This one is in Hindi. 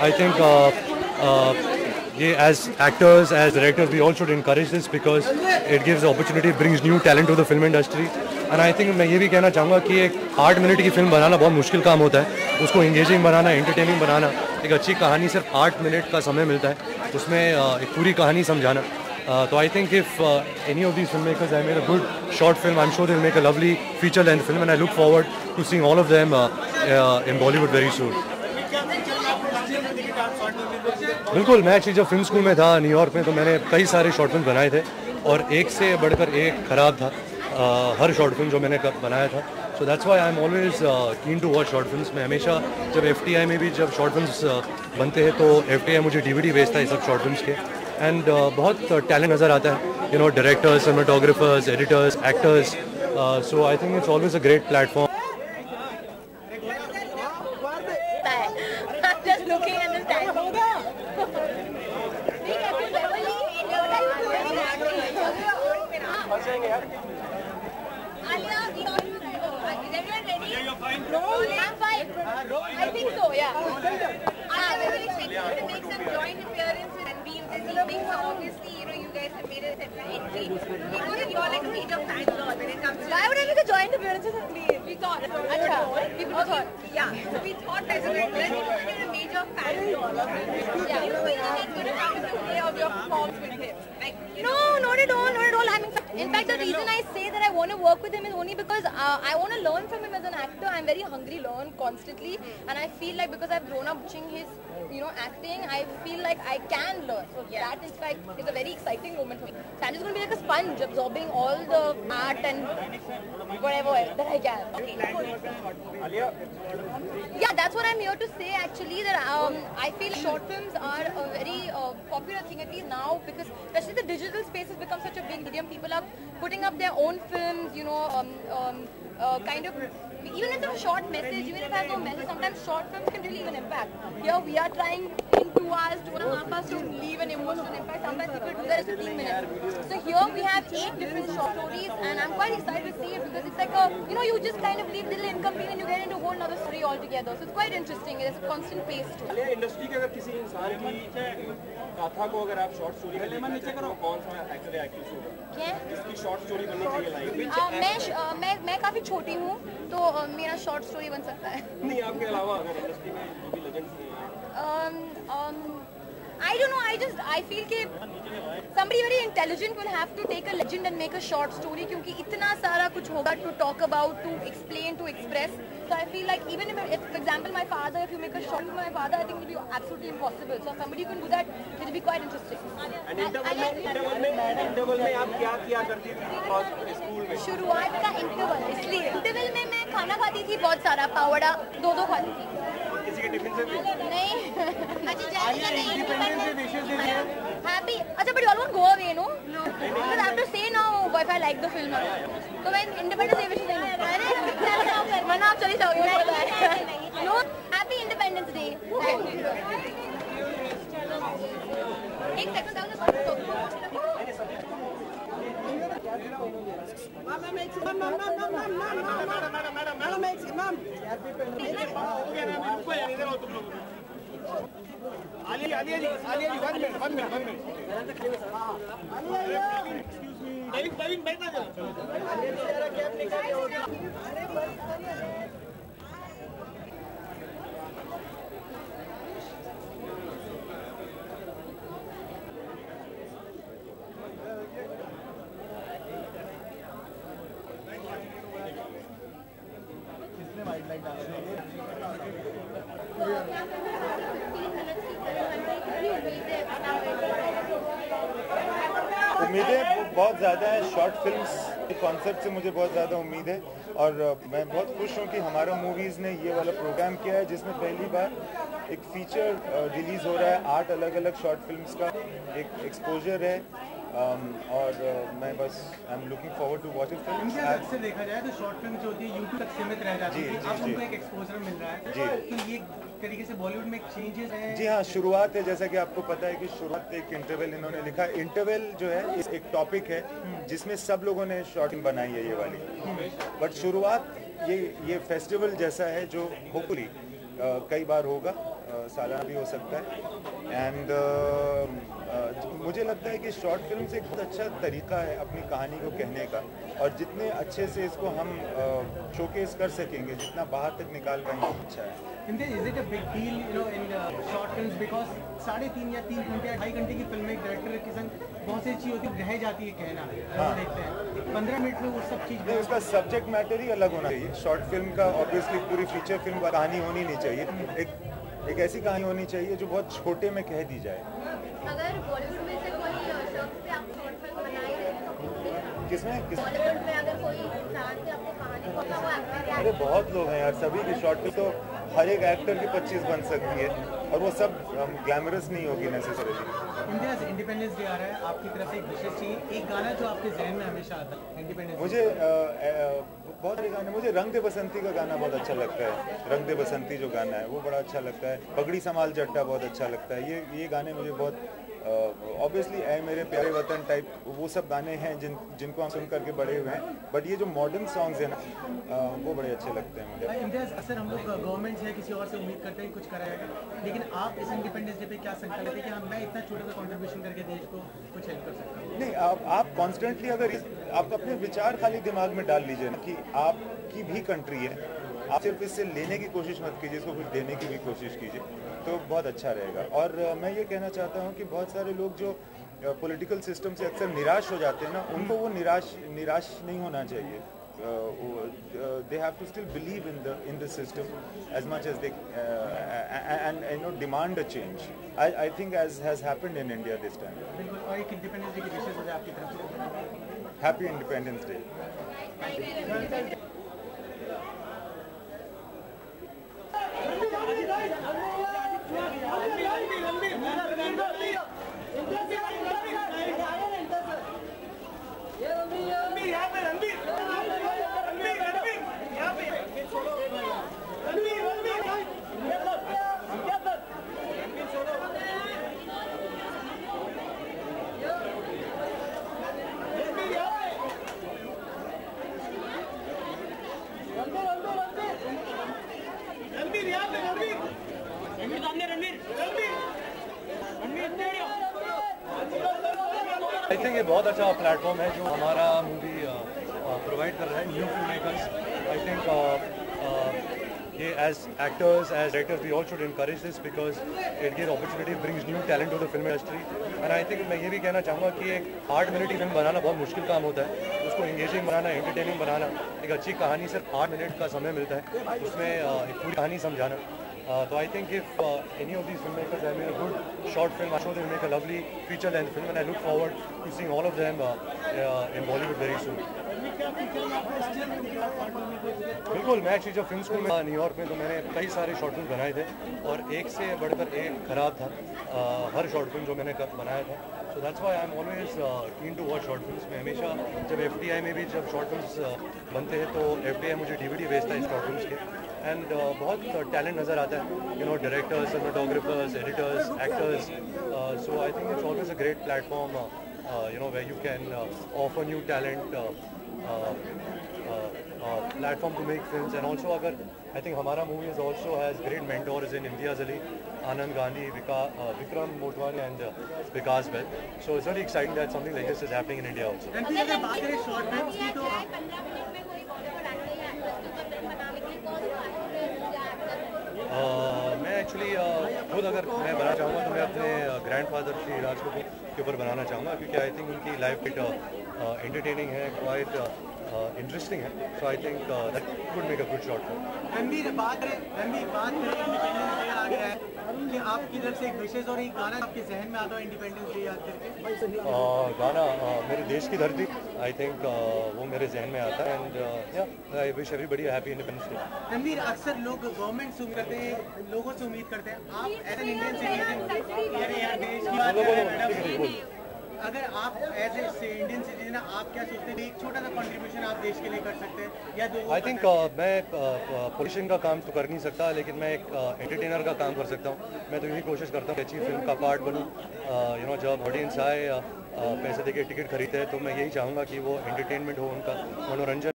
I think as actors, as directors, we all should encourage this because it gives opportunity, brings new talent to the film industry. And I think मैं ये भी कहना चाहूँगा कि एक 8 मिनट की फिल्म बनाना बहुत मुश्किल काम होता है. उसको इंगेजिंग बनाना, एंटरटेनिंग बनाना, एक अच्छी कहानी सिर्फ 8 मिनट का समय मिलता है, उसमें एक पूरी कहानी समझाना. So I think if any of these filmmakers have made a good short film, I'm sure they'll make a lovely feature-length film, and I look forward to seeing all of them in Bollywood very soon. बिल्कुल, मैं एक्चुअली जब फिल्म स्कूल में था न्यूयॉर्क में, तो मैंने कई सारे शॉर्ट फिल्म बनाए थे और एक से बढ़कर एक खराब था हर शॉर्ट फिल्म जो मैंने बनाया था. So that's why I am always keen to watch short films. मैं हमेशा जब FTI में भी जब शॉर्ट फिल्म्स बनते हैं तो FTI मुझे DVD भेजता है सब शॉर्ट फिल्म्स के. एंड बहुत टैलेंट नज़र आता है, you know, directors, cinematographers, editors, actors. So I think it's always a great platform. I think so, yeah. I was expecting to make some joint appearance with Ranveer this evening, so obviously, you know, you guys have made a separate entry. You're like a major fan girl when it comes to... Why would I make a joint appearance with Ranveer? We thought. Acha, people thought. Yeah, so we thought as a regular, you're a major fan girl. Yeah. You feel like you're going to play of your performance with him? Like, no, not at all, not at all. In fact, the reason I say that I want to work with him is only because I want to learn from him as an actor. I'm very hungry, learn constantly, and I feel like because I've grown up watching his, you know, acting, I feel like I can learn. So that, in fact, is a very exciting moment for me. Sanjay is going to be like a sponge, absorbing all the art and whatever that I can. Yeah, that's what I'm here to say. Actually, that I feel short films are a very popular thing, at least now, because especially the digital space has become such a big medium. People are putting up their own films, you know, kind of, even if it's a short message, even if it has no message, sometimes short films can really even impact. Here we are trying in 2 hours, 2.5 hours to leave an emotional impact. Sometimes people do that in 15 minutes. So here we have 8 different short stories, and I'm quite excited to see it because it's like a, you know, you just kind of leave little incomplete and you get into a whole other story altogether. So it's quite interesting. There's a constant pace to it. Industry के अगर किसी इंसान की गाथा को अगर आप शॉर्ट स्टोरी में लिखना चाहते हो, कौन सा एक्टर या एक्ट्रेस होगा? क्या? जिसकी शॉर्ट स्टोरी बननी चाहिए लाइफ? मैं काफी छोटी हूँ, तो मेरा शॉर्ट स्टोरी बन सकता है. नहीं, आपके अलावा अगर इंडस्ट्री में जो भी लेजेंड्स हैं. I don't know. I feel that somebody very intelligent will have to take a legend and make a short story क्योंकि इतना सारा कुछ होगा to talk about, to explain, to express. So I feel like even if for example, my father, if you make a short with my father, I think it will be absolutely impossible. So if somebody who can do that, it will be quite interesting. And interval में आप क्या किया करती थी स्कूल में? शुरुआत का इंटरवल में मैं खाना खाती थी बहुत सारा, पावड़ा 2-2 खाती थी. किसी के टिफिन से भी? नहीं. Happy. अच्छा, but you all won't go away, no? No. Because I have to say now if I like the film. तो मैं Independence Day विश नहीं. अरे मना आप चली जाओगे मुझे पता है. No. Happy Independence Day. एक सेकंड दाऊ आलिया जी 1 मिनट David बैठना जरा. उम्मीदें बहुत ज़्यादा है. शॉर्ट फिल्म्स के कॉन्सेप्ट से मुझे बहुत ज़्यादा उम्मीद है और मैं बहुत खुश हूँ कि हमारा मूवीज़ ने ये वाला प्रोग्राम किया है जिसमें पहली बार एक फीचर रिलीज़ हो रहा है. 8 अलग-अलग शॉर्ट फिल्म्स का एक एक्सपोजर है और मैं बस I am looking forward to watching films. से देखा जाए तो शॉर्ट फिल्म जो होती है यूट्यूब तक सीमित रह जाती है. अब उनको एक एक्सपोजर मिल रहा है. जी. तो ये तरीके से बॉलीवुड में चेंजेस हैं. जी हाँ, शुरुआत है. जैसा कि आपको पता है कि शुरुआत एक इंटरवल इन्होंने लिखा. इंटरवल जो है एक टॉपिक है जिसमें सब लोगों ने शॉर्ट फिल्म बनाई है ये वाली. बट शुरुआत ये फेस्टिवल जैसा है जो होपफुली कई बार होगा सालाना भी हो सकता है। एंड मुझे लगता है कि शॉर्ट फिल्म से एक बहुत अच्छा तरीका है अपनी कहानी को कहने का, और जितने अच्छे से इसको हम शोकेस कर सकेंगे, जितना बाहर तक निकाल पाएंगे अच्छा है। Is it a big deal, in short films because 3.5 या 3 घंटे या 2.5 घंटे की फिल्म में डायरेक्टर के संग बहुत सी चीज़ होती है, रह जाती है कहना, हम देखते हैं 15 मिनट में वो सब चीज़ नहीं, उसका सब्जेक्ट मैटर ही अलग होना चाहिए। शॉर्ट फिल्म का ऑब्वियसली पूरी फीचर फिल्म कहानी होनी नहीं चाहिए, एक ऐसी कहानी होनी चाहिए जो बहुत छोटे में कह दी जाए। अगर बॉलीवुड में से कोई शख्स से आप शॉर्ट फिल्म बनाई रहे, किसमें बॉलीवुड में अगर कोई इंसान से आपको कहानी को अरे बहुत लोग हैं यार, सभी की शॉर्ट फिल्म तो हर एक एक्टर की 25 बन सकती है, और वो सब ग्लैमरस नहीं होगी नेसेसरीली। इंडिया से इंडिपेंडेंस डे आ रहा है, आपकी तरफ से एक विशेष चाहिए, एक गाना जो आपके जहन में हमेशा आता है इंडिपेंडेंस। मुझे बहुत सारे गाने, मुझे रंग दे बसंती का गाना बहुत अच्छा लगता है। रंग दे बसंती जो गाना है वो बड़ा अच्छा लगता है। पगड़ी संभाल जट्टा बहुत अच्छा लगता है। ये गाने मुझे बहुत ऑब्वियसली ऐ मेरे प्यारे वतन टाइप वो सब गाने हैं जिनको हम सुन करके बड़े हुए हैं, बट ये जो मॉडर्न सॉन्ग्स हैं ना वो बड़े अच्छे लगते हैं मुझे। इम्तियाज, अक्सर हम लोग गवर्नमेंट से किसी और से उम्मीद करते हैं कुछ कराएगा, लेकिन आप इस इंडिपेंडेंस डे पे क्या संकल्प लेते हैं कि हाँ मैं इतना छोटा सा कंट्रीब्यूशन करके देश को कुछ हेल्प कर सकता हूँ? नहीं, आप कॉन्स्टेंटली अगर आप अपने विचार खाली दिमाग में डाल लीजिए ना कि आपकी भी कंट्री है, आप सिर्फ इससे लेने की कोशिश मत कीजिए, इसको कुछ देने की भी कोशिश कीजिए, तो बहुत अच्छा रहेगा। और मैं ये कहना चाहता हूँ कि बहुत सारे लोग जो पॉलिटिकल सिस्टम से अक्सर निराश हो जाते हैं ना, उनको वो निराश नहीं होना चाहिए। they have to still believe in the system as much as they and demand a change. I think as has happened in India this time. बिल्कुल, और एक इंडिपेंडेंस डे की विशेष वजह आपकी तरफ से। Happy Independence Day. आई थिंक ये बहुत अच्छा प्लेटफॉर्म है जो हमारा मूवी प्रोवाइड कर रहा है new film makers. I think ये as actors as directors we all should encourage this because it gives opportunity, brings new talent to the film industry. And I think मैं ये भी कहना चाहूँगा कि एक 8 मिनट की फिल्म बनाना बहुत मुश्किल काम होता है, उसको एंगेजिंग बनाना, एंटरटेनिंग बनाना। एक अच्छी कहानी सिर्फ 8 मिनट का समय मिलता है, उसमें एक पूरी कहानी समझाना। So I think if any of these filmmakers have made a good short film, I'm sure they'll make a lovely feature-length film, and I look forward to seeing all of them in Bollywood very soon. बिल्कुल, मैं एक्चुअली जब फिल्म स्कूल में न्यूयॉर्क में तो मैंने कई सारे शॉर्ट फिल्म बनाए थे, और एक से बढ़कर एक खराब था हर शॉर्ट फिल्म जो मैंने बनाया था। So that's why I am always keen to watch short films. मैं हमेशा जब FTI में भी जब शॉर्ट फिल्म्स बनते हैं तो FTI मुझे DVD भेजता है इस शॉर्ट फिल्म्स के, एंड बहुत टैलेंट नज़र आता है, directors, cinematographers, editors, actors. So I think it's always a great platform where you can offer new talent platform to make films. And also अगर I think हमारा movies also has great mentors in Imtiaz Ali, Anand Gandhi, Vikram Motwani and Vikas Bell. So it's really exciting that something like this is happening in India also. अगर बात करें शॉर्ट फिल्म्स की तो 15 मिनट में कोई बॉलीवुड एक्टर या एक्ट्रेस को फिल्म बनाने के लिए कौन सा एक्टर या एक्टर? मैं एक्चुअली खुद अगर मैं बनाना चाहूँगा तो मैं अपने ग्रैंडफादर श्री राज कपूर के ऊपर बनाना चाहूँगा, क्योंकि आई थिंक उनकी लाइफ इट एंटरटेनिंग है, क्वाइट इंटरेस्टिंग है। So I think that could make a good short film. Ranbir बात करें इंडिपेंडेंस डे आ गया है कि आपकी तरफ से एक विशेष और एक गाना आपके जहन में आता है इंडिपेंडेंस डे याद करके? गाना मेरे देश की धरती, आई थिंक वो मेरे जहन में आता है, and I wish everybody happy independence day. Ranbir, अक्सर लोग गवर्नमेंट से उम्मीद करते हैं, लोगों से उम्मीद करते हैं, आप एज एन इंडियन सिटीजन यार देश की बात कर रहे हैं, अगर आप एज ए इंडियन सिटीजन आप क्या सोचते हैं एक छोटा सा कंट्रीब्यूशन आप देश के लिए कर सकते हैं या दो? आई थिंक मैं पॉलिटिशियन का काम तो कर नहीं सकता, लेकिन मैं एक एंटरटेनर का काम कर सकता हूँ। मैं तो यही कोशिश करता हूँ कि अच्छी फिल्म का पार्ट बनूँ। जब ऑडियंस आए पैसे देके टिकट खरीदते हैं तो मैं यही चाहूँगा कि वो एंटरटेनमेंट हो, उनका मनोरंजन